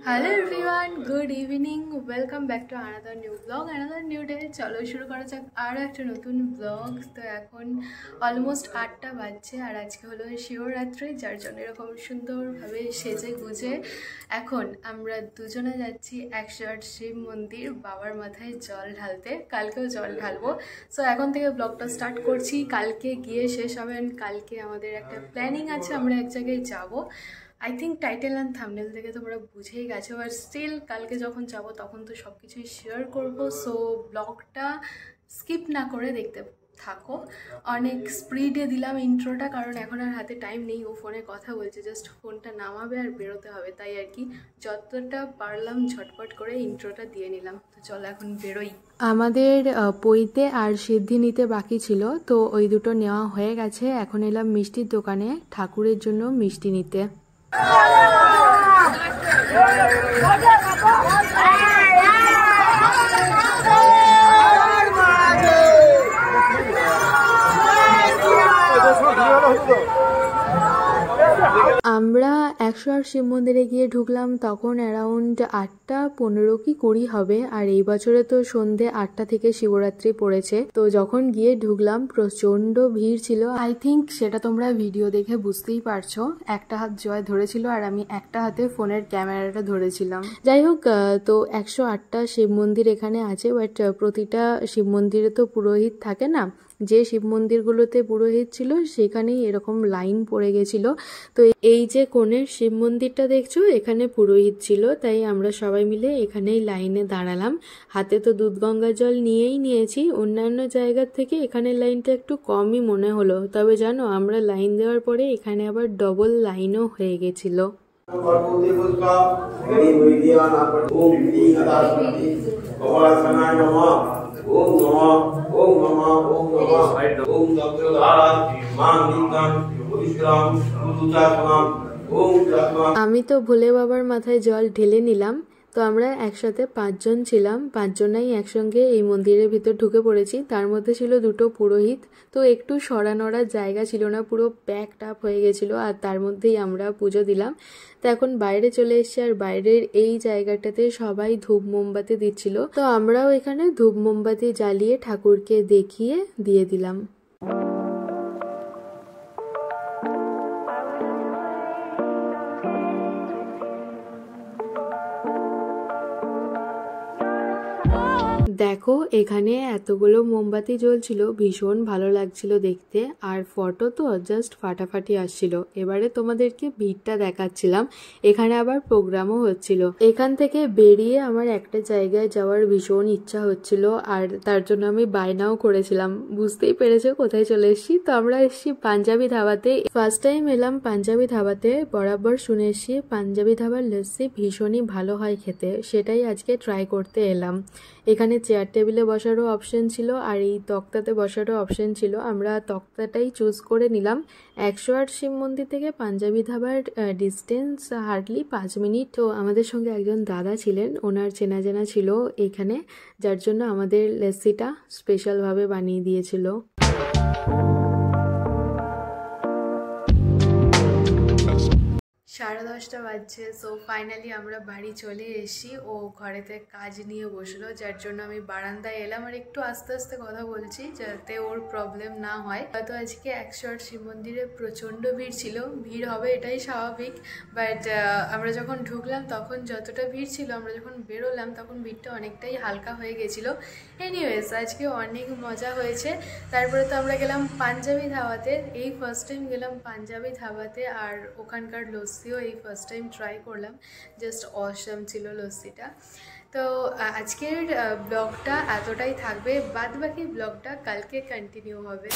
Hello everyone, good evening. Welcome back to another new blog, another new day. চলো শুরু করা যাক আরও একটা নতুন ব্লগ। তো এখন অলমোস্ট 8টা বাজছে আর আজকে হলো শিবরাত্রি, যার জন্য এরকম সুন্দরভাবে সেজে গুজে এখন আমরা দুজনে যাচ্ছি 108 শিব মন্দির বাবার মাথায় জল ঢালতে। কালকেও জল ঢালবো। সো এখন থেকে ব্লগটা স্টার্ট করছি। কালকে গিয়ে শেষ হবেন। কালকে আমাদের একটা প্ল্যানিং আছে, আমরা এক জায়গায় যাবো। I think title and thumbnail থেকে তোমরা বুঝেই গেছো, বাট স্টিল কালকে যখন যাব তখন তো সব কিছুই শেয়ার করবো। সো ব্লগটা স্কিপ না করে দেখতে থাকো। অনেক স্পিডে দিলাম ইন্ট্রোটা, কারণ এখন আর হাতে টাইম নেই। ও ফোনে কথা বলছে, জাস্ট ফোনটা নামাবে আর বেরোতে হবে, তাই আর কি যতটা পারলাম ঝটপট করে ইন্ট্রোটা দিয়ে নিলাম। তো চলো এখন বেরোই। আমাদের পইতে আর সিদ্ধি নিতে বাকি ছিল, তো ওই দুটো নেওয়া হয়ে গেছে। এখন এলাম মিষ্টির দোকানে ঠাকুরের জন্য মিষ্টি নিতে। আমরা 108 শিব মন্দিরে গিয়ে ঢুকলাম তখন অ্যারাউন্ড 8:15 কি 20 হবে। আর এই বছরে তো সন্ধে 8টা থেকে শিবরাত্রি পড়েছে। তো যখন গিয়ে ঢুকলাম প্রচন্ড ভিড় ছিল। আই থিঙ্ক সেটা তোমরা ভিডিও দেখে বুঝতেই পারছো। একটা হাত জয় ধরেছিল আর আমি একটা হাতে ফোনের ক্যামেরাটা ধরেছিলাম। যাই হোক, তো 108টা শিব মন্দির এখানে আছে, বাট প্রতিটা শিব মন্দিরে তো পুরোহিত থাকে না। যে শিব মন্দিরগুলোতে পুরোহিত ছিল সেখানেই এরকম লাইন পড়ে গেছিল। তো এই যে কোণের শিব মন্দিরটা দেখছো, এখানে পুরোহিত ছিল, তাই আমরা সবাই মিলে এখানেই লাইনে দাঁড়ালাম। হাতে তো দুধ গঙ্গা জল নিয়েই নিয়েছি। অন্যান্য জায়গার থেকে এখানে লাইনটা একটু কমই মনে হলো, তবে জানো আমরা লাইন দেওয়ার পরে এখানে আবার ডবল লাইনও হয়ে গেছিল। আমি তো ভোলে বাবার মাথায় জল ঢেলে নিলাম। তো আমরা একসাথে 5 জন ছিলাম, 5 জনাই একসঙ্গে এই মন্দিরের ভিতর ঢুকে পড়েছি। তার মধ্যে ছিল দুটো পুরোহিত, তো একটু সরানোর জায়গা ছিল না, পুরো প্যাকড আপ হয়ে গেছিল। আর তার মধ্যেই আমরা পুজো দিলাম। তো এখন বাইরে চলে এসেছি, আর বাইরের এই জায়গাটাতে সবাই ধূপ মোমবাতি দিচ্ছিল। তো আমরাও এখানে ধূপ মোমবাতি জ্বালিয়ে ঠাকুরকে দেখিয়ে দিয়ে দিলাম। দেখো এখানে এতগুলো মোমবাতি জ্বলছিল, ভীষণ ভালো লাগছিল দেখতে। আর ফটো তো জাস্ট ফাটাফাটি আসছিল। এবারে তোমাদেরকে ভিড়টা দেখাচ্ছিলাম। এখানে আবার প্রোগ্রামও হচ্ছিল। এখান থেকে বেরিয়ে আমার একটা জায়গায় যাওয়ার ভীষণ ইচ্ছা হচ্ছিল, আর তার জন্য আমি বায়নাও করেছিলাম। বুঝতেই পেরেছো কোথায় চলে এসেছি। তো আমরা এসেছি পাঞ্জাবি ধাবাতে। ফার্স্ট টাইম এলাম পাঞ্জাবি ধাবাতে। বরাবর শুনে এসেছি পাঞ্জাবি ধাবার লস্যি ভীষণই ভালো হয় খেতে, সেটাই আজকে ট্রাই করতে এলাম। এখানে চেয়ার টেবিলে বসারও অপশন ছিল আর এই তক্তাতে বসারও অপশন ছিল। আমরা তক্তাটাই চুজ করে নিলাম। 108 শিব মন্দির থেকে পাঞ্জাবি ধাবার ডিস্টেন্স হার্ডলি 5 মিনিট। তো আমাদের সঙ্গে একজন দাদা ছিলেন, ওনার চেনা জানা ছিল এখানে, যার জন্য আমাদের লস্যিটা স্পেশালভাবে বানিয়ে দিয়েছিল। সাড়ে 10টা বাজছে। সো ফাইনালি আমরা বাড়ি চলে এসেছি। ও ঘরেতে কাজ নিয়ে বসলো, যার জন্য আমি বারান্দায় এলাম আর একটু আস্তে আস্তে কথা বলছি যাতে ওর প্রবলেম না হয়। হয়তো আজকে 108 শিব মন্দিরে প্রচণ্ড ভিড় ছিল। ভিড় হবে এটাই স্বাভাবিক, বাট আমরা যখন ঢুকলাম তখন যতটা ভিড় ছিল, আমরা যখন বেরোলাম তখন ভিড়টা অনেকটাই হালকা হয়ে গেছিলো। এনিওয়েজ আজকে অনেক মজা হয়েছে। তারপরে তো আমরা গেলাম পাঞ্জাবি ধাবাতে। এই ফার্স্ট টাইম গেলাম পাঞ্জাবি ধাবাতে, আর ওখানকার লস্যিও এই ফার্স্ট টাইম ট্রাই করলাম। জাস্ট অসাম ছিল লস্যিটা। তো আজকের ব্লগটা এতটাই থাকবে, বাদ বাকি ব্লগটা কালকে কন্টিনিউ হবে।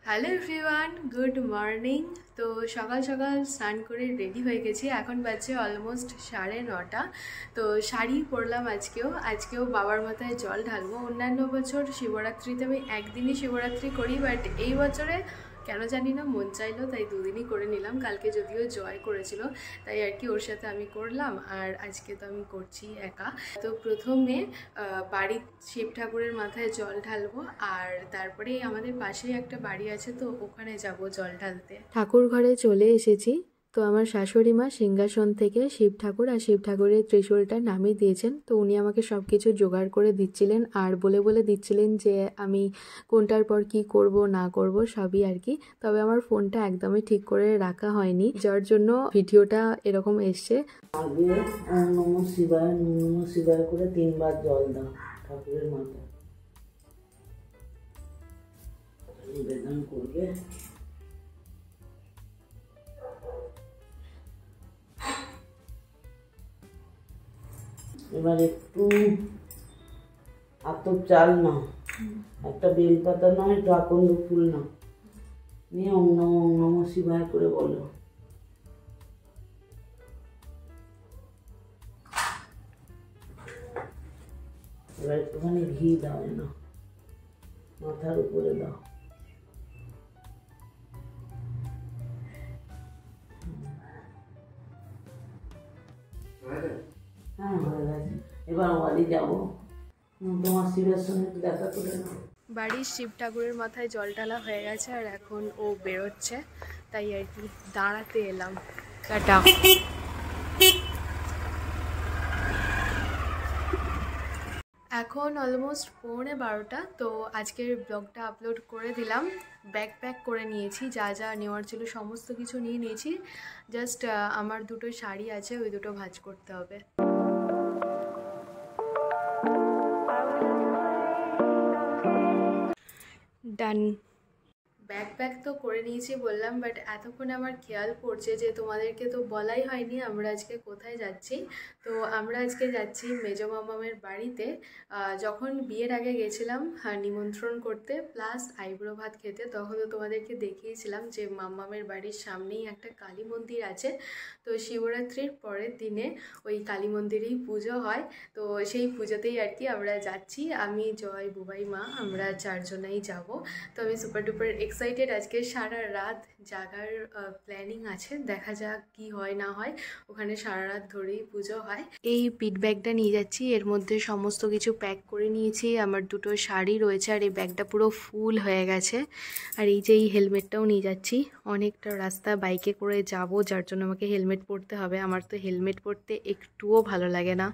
Hello everyone, good morning. তো সকাল সকাল স্নান করে রেডি হয়ে গেছি। এখন বাজছে অলমোস্ট 9:30। তো শাড়ি পরলাম আজকেও বাবার মাথায় জল ঢালবো। অন্যান্য বছর শিবরাত্রিতে আমি একদিনই শিবরাত্রি করি, বাট এই বছরে কেন জানি না মন চাইলো, তাই 2 দিনই করে নিলাম। কালকে যদিও জয় করেছিল, তাই আর কি ওর সাথে আমি করলাম, আর আজকে তো আমি করছি একা। তো প্রথমে বাড়ির শিব ঠাকুরের মাথায় জল ঢালবো, আর তারপরেই আমাদের পাশেই একটা বাড়ি আছে, তো ওখানে যাব জল ঢালতে। ঠাকুর ঘরে চলে এসেছি। তো আমার শাশুড়ি মা সিংহাসন থেকে শিব ঠাকুর আর শিব ঠাকুরের ত্রিশূলটা নামিয়ে দিয়েছেন। তো উনি আমাকে সব কিছু জোগাড় করে দিচ্ছিলেন আর বলে বলে দিচ্ছিলেন যে আমি কোনটার পর কি করব না করব সবই আর কি। তবে আমার ফোনটা একদমই ঠিক করে রাখা হয়নি, যার জন্য ভিডিওটা এরকম এসছে। আগে ওম নমঃ শিবায় করে 3 বার জল দাও ঠাকুরের মাথায়, নিবেদন করবে। এবার একটু আতপ চাল নাও, একটা বেলপাতা নাও, একটু আকন্দ ফুল নাও, নিয়ে ওম নমঃ শিবায় করে বলো। এবার একটুখানি ঘি দাও, না মাথার উপরে দাও। হ্যাঁ হয়ে গেছে। এবার বাড়ি যাবো, তোমার শিবের সঙ্গে দেখা করে নাও। বাড়ির শিব ঠাকুরের মাথায় জল ঢালা হয়ে গেছে আর এখন ও বেরোচ্ছে, তাই আর কি দাঁড়াতে এলাম। টাটা। এখন অলমোস্ট 11:15, তো আজকের ব্লগটা আপলোড করে দিলাম। ব্যাগ প্যাক করে নিয়েছি, যা যা নেওয়ার ছিল সমস্ত কিছু নিয়ে নিয়েছি। জাস্ট আমার দুটো শাড়ি আছে, ওই দুটো ভাঁজ করতে হবে। ডান। ব্যাগ তো করে নিয়েছি বললাম, বাট এতক্ষণে আমার খেয়াল পড়ছে যে তোমাদেরকে তো বলাই হয়নি আমরা আজকে কোথায় যাচ্ছি। তো আমরা আজকে যাচ্ছি মেজো মামামের বাড়িতে। যখন বিয়ের আগে গেছিলাম নিমন্ত্রণ করতে প্লাস আইব্রো ভাত খেতে, তখন তো তোমাদেরকে দেখিয়েছিলাম যে মামামের বাড়ির সামনেই একটা কালী মন্দির আছে। তো শিবরাত্রির পরের দিনে ওই কালী মন্দিরেই পুজো হয়, তো সেই পুজোতেই আর কি আমরা যাচ্ছি। আমি, জয়, বুবাই মা, আমরা 4 জনাই যাব। তো আমি সুপার ডুপার এক্সাইটেড। আজকে সারা রাত জাগার প্ল্যানিং আছে, দেখা যাক কি হয় না হয়। ওখানে সারা রাত ধরেই পুজো হয়। এই পিট ব্যাগটা নিয়ে যাচ্ছি, এর মধ্যে সমস্ত কিছু প্যাক করে নিয়েছি। আমার দুটো শাড়ি রয়েছে আর এই ব্যাগটা পুরো ফুল হয়ে গেছে। আর এই যে এই হেলমেটটাও নিয়ে যাচ্ছি। অনেকটা রাস্তা বাইকে করে যাব, যার জন্য আমাকে হেলমেট পরতে হবে। আমার তো হেলমেট পরতে একটুও ভালো লাগে না,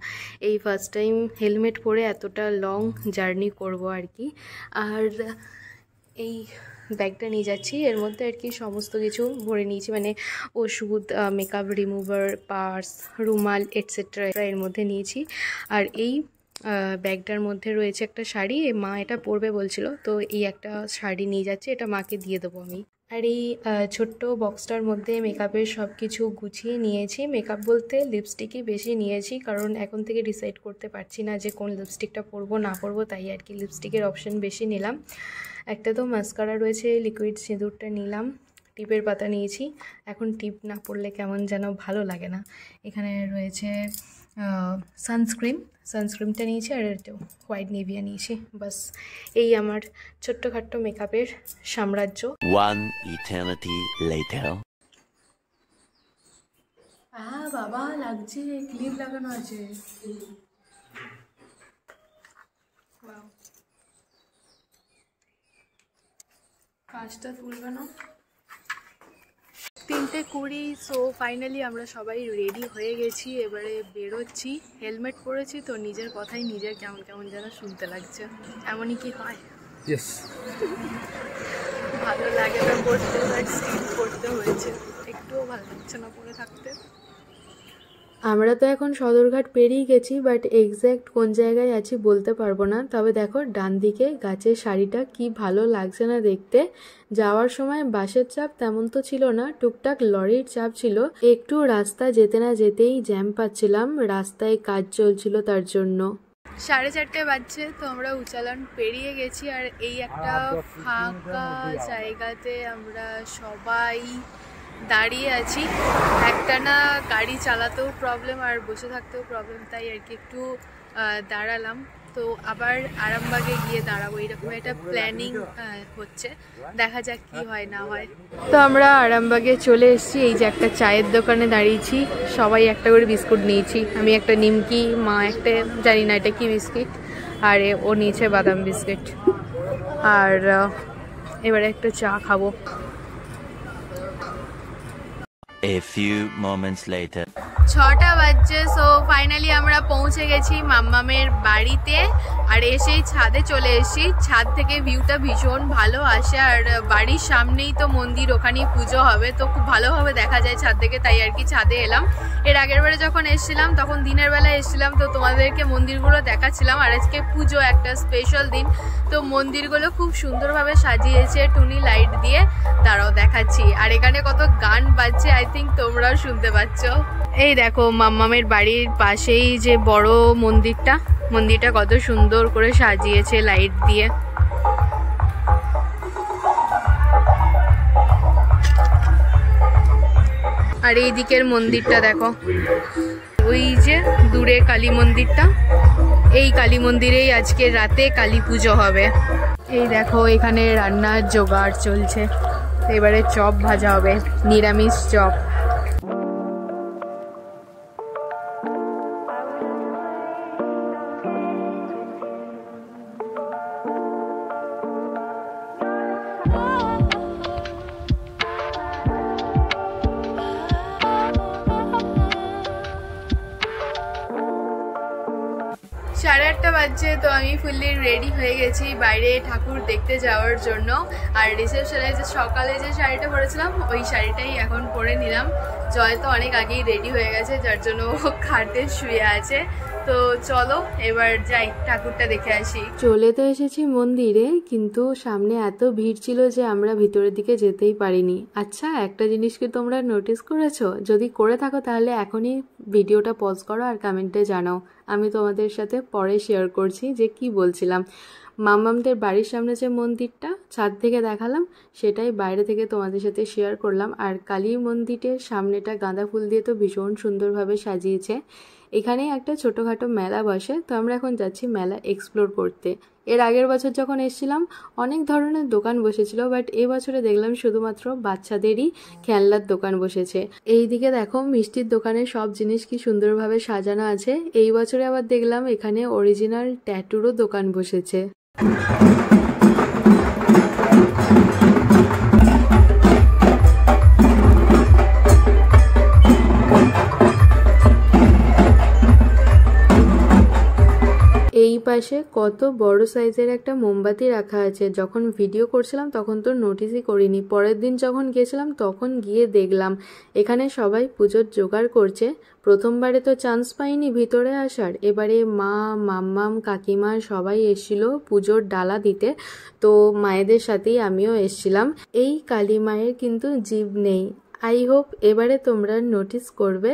এই ফার্স্ট টাইম হেলমেট পরে এতটা লং জার্নি করব আর কি। আর এই ব্যাগটা নিয়ে যাচ্ছি, এর মধ্যে আর কি সমস্ত কিছু ভরে নিয়েছি, মানে ওষুধ, মেকআপ রিমুভার, পার্স, রুমাল এটসেট্রা এর মধ্যে নিয়েছি। আর এই ব্যাগটার মধ্যে রয়েছে একটা শাড়ি, মা এটা পরবে বলছিল, তো এই একটা শাড়ি নিয়ে যাচ্ছে, এটা মাকে দিয়ে দেবো আমি। আর এই ছোট্ট বক্সটার মধ্যে মেকআপের সব কিছু গুছিয়ে নিয়েছি। মেকআপ বলতে লিপস্টিকই বেশি নিয়েছি, কারণ এখন থেকে ডিসাইড করতে পারছি না যে কোন লিপস্টিকটা পরবো না পরবো, তাই আর কি লিপস্টিকের অপশন বেশি নিলাম। একটা তো মাস্কারা রয়েছে, লিকুইড সিঁদুরটা নিলাম, টিপের পাতা নিয়েছি। এখন টিপ না পরলে কেমন যেন ভালো লাগে না। এখানে রয়েছে সানস্ক্রিনটা নিয়েছি, আর হোয়াইট নিভিয়া নিয়েছি। বাস এই আমার ছোট্টখাট্ট মেকআপের সাম্রাজ্য। বাবা লাগছে, ক্লিপ লাগানো আছে। কাজটা তুলবে না। 3:20। সো ফাইনালি আমরা সবাই রেডি হয়ে গেছি, এবারে বেরোচ্ছি। হেলমেট পরেছি তো নিজের কথাই নিজের কেমন কেমন যেন শুনতে লাগছে। এমনই কি হয়? ভালো লাগে না পড়তে, বাট স্টিল পড়তে হয়েছে। একটুও ভালো লাগছে না পড়ে থাকতে। আমরা তো এখন সদরঘাট পেরিয়ে গেছি, বাট এক্স্যাক্ট কোন জায়গায় আছি বলতে পারবো না। তবে দেখো ডান দিকে গাছের শাড়িটা কি ভালো লাগছে না দেখতে। যাওয়ার সময় বাসের চাপ তেমন তো ছিল না, টুকটাক লরির চাপ ছিল। একটু রাস্তা যেতে না যেতেই জ্যাম পাচ্ছিলাম, রাস্তায় কাজ চলছিল তার জন্য। 4:30 বাজছে, তো আমরা উচালন পেরিয়ে গেছি। আর এই একটা ফাঁকা জায়গাতে আমরা সবাই দাঁড়িয়ে আছি। একটানা গাড়ি চালাতেও প্রবলেম আর বসে থাকতেও প্রবলেম, তাই আর কি একটু দাঁড়ালাম। তো আবার আরামবাগে গিয়ে দাঁড়াবো, এরকম একটা প্ল্যানিং হচ্ছে, দেখা যাক কি হয় না হয়। তো আমরা আরামবাগে চলে এসেছি। এই যে একটা চায়ের দোকানে দাঁড়িয়েছি, সবাই একটা করে বিস্কুট নিয়েছি। আমি একটা নিমকি, মা একটা জানি না এটা কি বিস্কিট, আর ও নিয়েছে বাদাম বিস্কিট। আর এবারে একটা চা খাবো। A few moments later. 6টা বাজছে। সো ফাইনালি আমরা পৌঁছে গেছি মাম্মামের বাড়িতে, আর এসেই ছাদে চলে এসেছি। ছাদ থেকে ভিউটা ভীষণ ভালো আসে, আর বাড়ির সামনেই তো মন্দির, ওখানেই পুজো হবে, তো খুব ভালোভাবে দেখা যায় ছাদ থেকে, তাই আর কি ছাদে এলাম। এর আগের বারে যখন এসেছিলাম তখন দিনের বেলা এসেছিলাম, তো তোমাদেরকে মন্দিরগুলো দেখাচ্ছিলাম। আর আজকে পুজো, একটা স্পেশাল দিন, তো মন্দিরগুলো খুব সুন্দরভাবে সাজিয়েছে টুনি লাইট দিয়ে। তারাও দেখাচ্ছি। আর এখানে কত গান বাজছে, আই থিঙ্ক তোমরাও শুনতে পাচ্ছ। এই দেখো মাম্মামের বাড়ির পাশেই যে বড় মন্দিরটা কত সুন্দর করে সাজিয়েছে লাইট দিয়ে। আর এই দিকের মন্দিরটা দেখো, ওই যে দূরে কালী মন্দিরটা, এই কালী মন্দিরেই আজকে রাতে কালী পুজো হবে। এই দেখো এখানে রান্নার জোগাড় চলছে, এবারে চপ ভাজা হবে, নিরামিষ চপ। সাড়ে 8টা বাজছে, তো আমি ফুললি রেডি হয়ে গেছি বাইরে ঠাকুর দেখতে যাওয়ার জন্য। আর রিসেপশনে যে সকালে যে শাড়িটা পরেছিলাম ওই শাড়িটাই এখন পরে নিলাম। জয় তো অনেক আগেই রেডি হয়ে গেছে, যার জন্য ও খাটে শুয়ে আছে। তো চলো এবার যাই, ঠাকুরটা দেখে আসি। চলে তো এসেছি মন্দিরে, কিন্তু সামনে এত ভিড় ছিল যে আমরা ভিতরের দিকে যেতেই পারিনি। আচ্ছা, একটা জিনিস কি তোমরা নোটিস করেছো? যদি করে থাকো তাহলে এখনই ভিডিওটা পজ করো আর কমেন্টে জানাও, আমি তোমাদের সাথে পরে শেয়ার করছি যে কি বলছিলাম। মাম্মামদের বাড়ির সামনে যে মন্দিরটা ছাদ থেকে দেখালাম, সেটাই বাইরে থেকে তোমাদের সাথে শেয়ার করলাম। আর কালী মন্দিরের সামনেটা গাঁদা ফুল দিয়ে তো ভীষণ সুন্দরভাবে সাজিয়েছে। এখানেই একটা ছোটোখাটো মেলা বসে, তো আমরা এখন যাচ্ছি মেলা এক্সপ্লোর করতে। এর আগের বছর যখন এসেছিলাম অনেক ধরনের দোকান বসেছিল, বাট এবছরে দেখলাম শুধুমাত্র বাচ্চাদেরই খেলনার দোকান বসেছে। এইদিকে দেখো মিষ্টির দোকানে সব জিনিস কি সুন্দরভাবে সাজানো আছে। এই বছরে আবার দেখলাম এখানে অরিজিনাল ট্যাটুরও দোকান বসেছে। এই পাশে কত বড় সাইজের একটা মোমবাতি রাখা আছে। যখন ভিডিও করছিলাম তখন তো নোটিসই করিনি, পরের দিন যখন গেছিলাম তখন গিয়ে দেখলাম এখানে সবাই পুজোর জোগাড় করছে। প্রথমবারে তো চান্স পাইনি ভিতরে আসার, এবারে মা, মাম্মাম, কাকিমা সবাই এসেছিল পুজোর ডালা দিতে, তো মায়েদের সাথেই আমিও এসেছিলাম। এই কালী মায়ের কিন্তু জিভ নেই, আই হোপ এবারে তোমরা নোটিস করবে।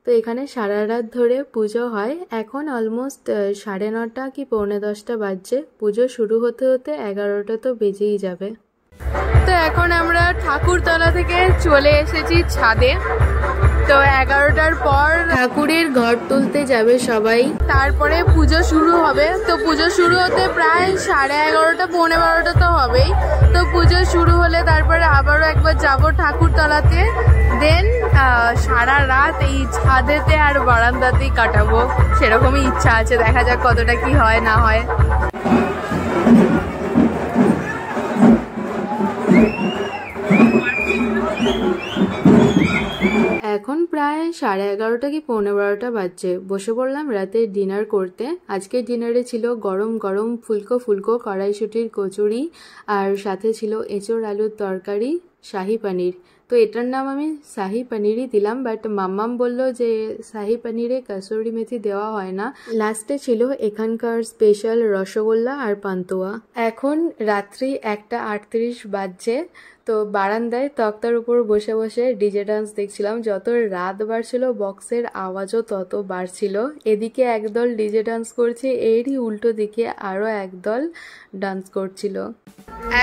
তো এখানে সারা রাত ধরে পুজো হয়। এখন অলমোস্ট 9:30 কি 9:45 বাজছে। পুজো শুরু হতে হতে 11টা তো বেজেই যাবে। তো এখন আমরা ঠাকুরতলা থেকে চলে এসেছি ছাদে। তো 11টার পর ঠাকুরের ঘর তুলতে যাবে সবাই, তারপরে পুজো শুরু হবে। তো পুজো শুরু হতে প্রায় 11:30 পৌনে 12টা তো হবেই। তো পুজো শুরু হলে তারপরে আবারও একবার যাব ঠাকুরতলাতে, দেন সারা রাত এই ছাদেতে আর বারান্দাতেই কাটাবো, সেরকমই ইচ্ছা আছে। দেখা যাক কতটা কি হয় না হয়। এখন প্রায় 11:30 কি 11:45 বাজছে। বসে পড়লাম রাতের ডিনার করতে। আজকের ডিনারে ছিল গরম গরম ফুলকো ফুলকো কড়াইশুঁটির কচুরি, আর সাথে ছিল এঁচোড় আলুর তরকারি, শাহি পনির। তো এটার নাম আমি শাহি পনিরই দিলাম, বাট মাম্মাম বলল যে শাহি পনিরে কসুরি মেথি দেওয়া হয় না। লাস্টে ছিল এখানকার স্পেশাল রসগোল্লা আর পান্তুয়া। এখন রাত্রি 1:38 বাজছে। তো বারান্দায় তক্তার উপর বসে বসে ডিজে ডান্স দেখছিলাম। যত রাত বাড়ছিল বক্সের আওয়াজও তত বাড়ছিল। এদিকে একদল ডিজে ডান্স করছে, এরই উল্টো দিকে আরও একদল ডান্স করছিল।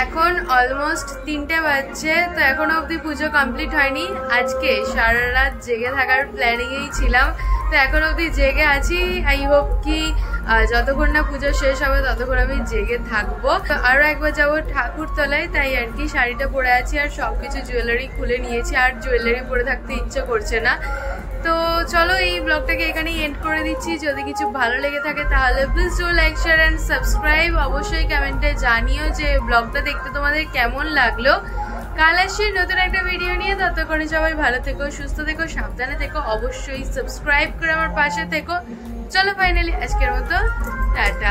এখন অলমোস্ট 3টে বাজছে, তো এখনো অবধি পুজো কমপ্লিট হয়নি। আজকে সারা রাত জেগে থাকার প্ল্যানিংয়েই ছিলাম, তো এখন অবধি জেগে আছি। আই হোপ কি যতক্ষণ না পুজো শেষ হবে ততক্ষণ আমি জেগে থাকবো। তো আরও একবার যাবো ঠাকুরতলায়, তাই আর কি শাড়িটা পরে আছি আর সবকিছু জুয়েলারি খুলে নিয়েছি, আর জুয়েলারি পরে থাকতে ইচ্ছে করছে না। তো চলো এই ব্লগটাকে এখানেই এন্ড করে দিচ্ছি। যদি কিছু ভালো লেগে থাকে তাহলে please do like, share and subscribe. অবশ্যই কমেন্টে জানিও যে ব্লগটা দেখতে তোমাদের কেমন লাগলো। কাল আসছি নতুন একটা ভিডিও নিয়ে। ততক্ষণে সবাই ভালো থেকো, সুস্থ থেকো, সাবধানে থেকো, অবশ্যই সাবস্ক্রাইব করে আমার পাশে থেকো। চলো ফাইনালি আজকের মতো টাটা।